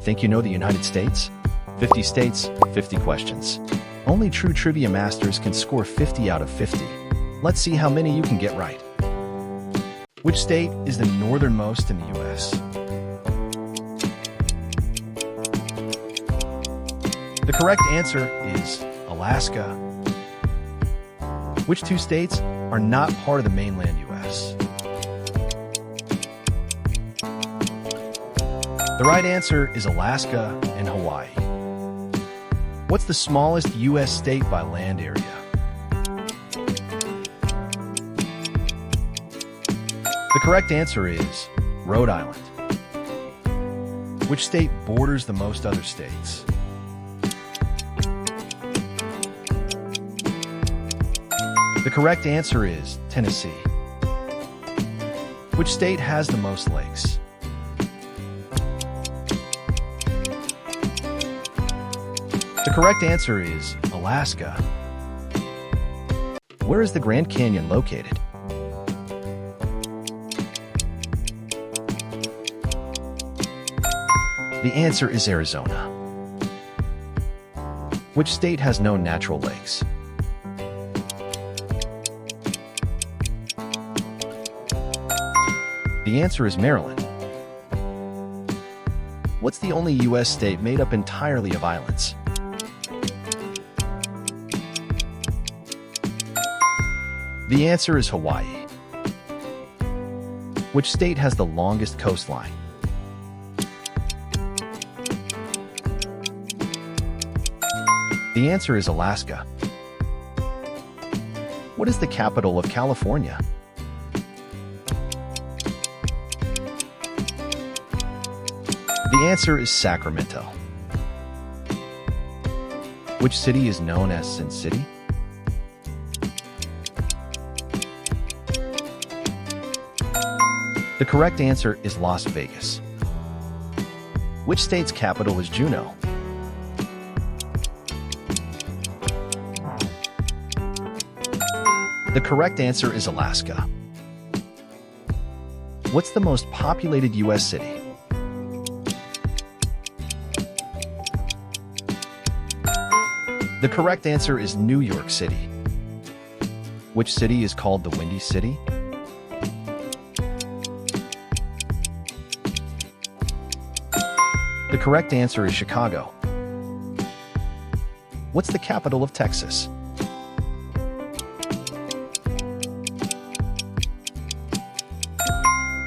Think you know the United States? 50 states, 50 questions. Only true trivia masters can score 50 out of 50. Let's see how many you can get right. Which state is the northernmost in the U.S.? The correct answer is Alaska. Which two states are not part of the mainland U.S.? The right answer is Alaska and Hawaii. What's the smallest U.S. state by land area? The correct answer is Rhode Island. Which state borders the most other states? The correct answer is Tennessee. Which state has the most lakes? The correct answer is Alaska. Where is the Grand Canyon located? The answer is Arizona. Which state has no natural lakes? The answer is Maryland. What's the only U.S. state made up entirely of islands? The answer is Hawaii. Which state has the longest coastline? The answer is Alaska. What is the capital of California? The answer is Sacramento. Which city is known as Sin City? The correct answer is Las Vegas. Which state's capital is Juneau? The correct answer is Alaska. What's the most populated U.S. city? The correct answer is New York City. Which city is called the Windy City? The correct answer is Chicago. What's the capital of Texas?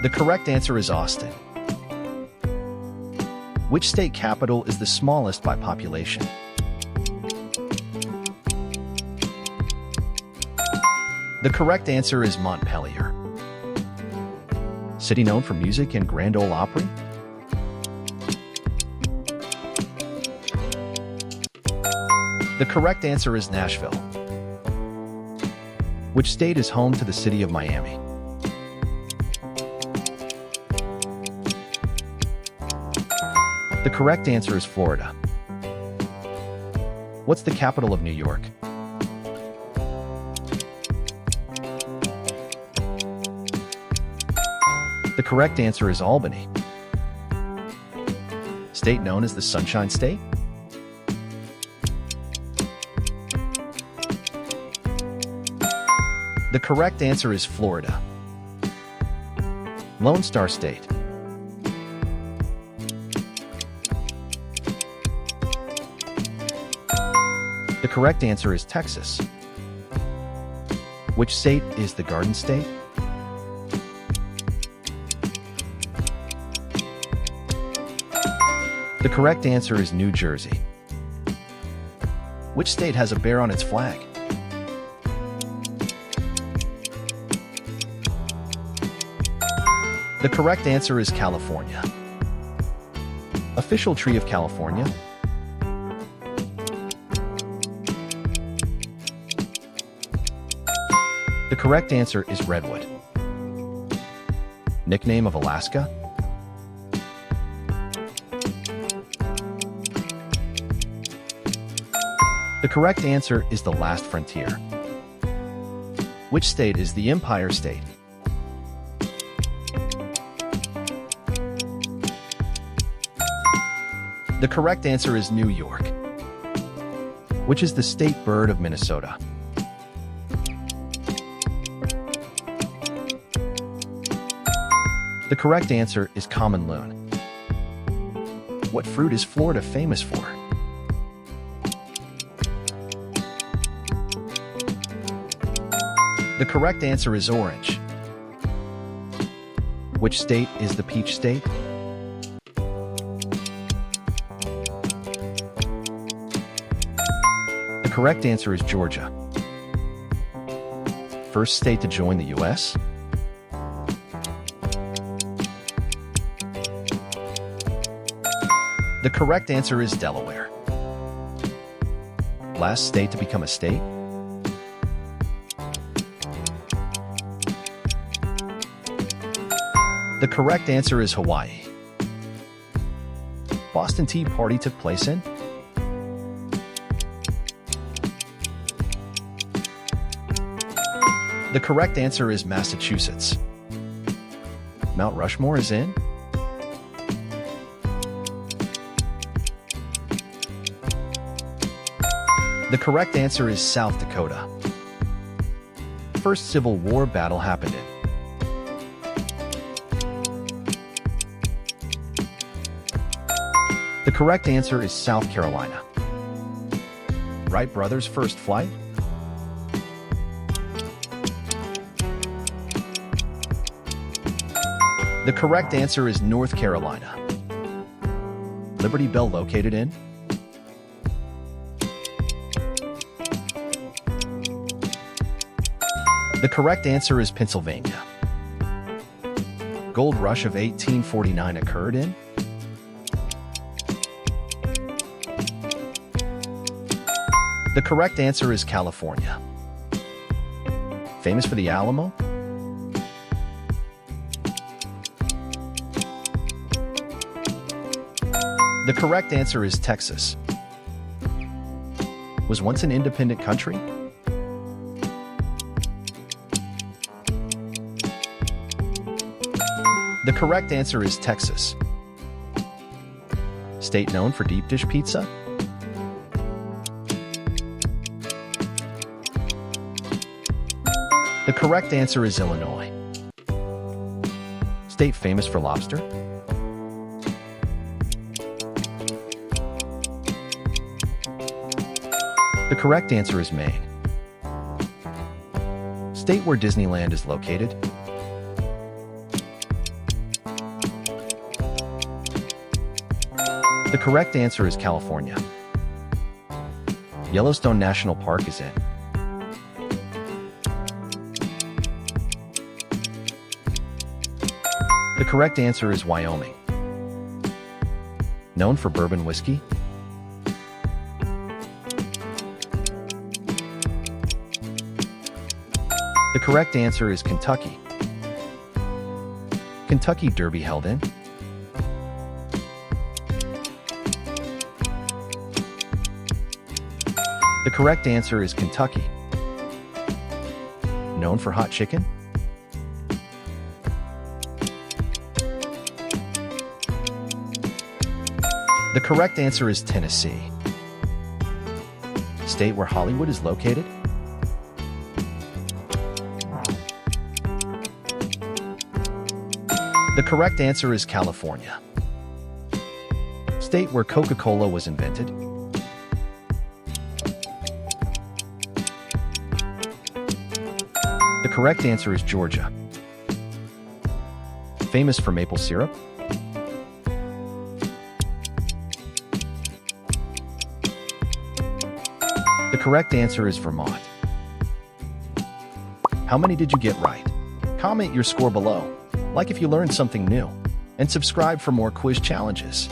The correct answer is Austin. Which state capital is the smallest by population? The correct answer is Montpelier. City known for music and Grand Ole Opry? The correct answer is Nashville. Which state is home to the city of Miami? The correct answer is Florida. What's the capital of New York? The correct answer is Albany. State known as the Sunshine State? The correct answer is Florida. Lone Star State. The correct answer is Texas. Which state is the Garden State? The correct answer is New Jersey. Which state has a bear on its flag? The correct answer is California. Official tree of California? The correct answer is redwood. Nickname of Alaska? The correct answer is the last frontier. Which state is the Empire State? The correct answer is New York. Which is the state bird of Minnesota? The correct answer is common loon. What fruit is Florida famous for? The correct answer is orange. Which state is the peach state? The correct answer is Georgia. First state to join the U.S.? The correct answer is Delaware. Last state to become a state? The correct answer is Hawaii. Boston Tea Party took place in? The correct answer is Massachusetts. Mount Rushmore is in? The correct answer is South Dakota. First Civil War battle happened in? The correct answer is South Carolina. Wright brothers' first flight? The correct answer is North Carolina. Liberty Bell located in? The correct answer is Pennsylvania. Gold Rush of 1849 occurred in? The correct answer is California. Famous for the Alamo? The correct answer is Texas. Was once an independent country? The correct answer is Texas. State known for deep dish pizza? The correct answer is Illinois. State famous for lobster? The correct answer is Maine. State where Disneyland is located? The correct answer is California. Yellowstone National Park is in? The correct answer is Wyoming. Known for bourbon whiskey? The correct answer is Kentucky. Kentucky Derby held in? The correct answer is Kentucky. Known for hot chicken? The correct answer is Tennessee. State where Hollywood is located? The correct answer is California. State where Coca-Cola was invented? The correct answer is Georgia. Famous for maple syrup? The correct answer is Vermont. How many did you get right? Comment your score below, like if you learned something new, and subscribe for more quiz challenges.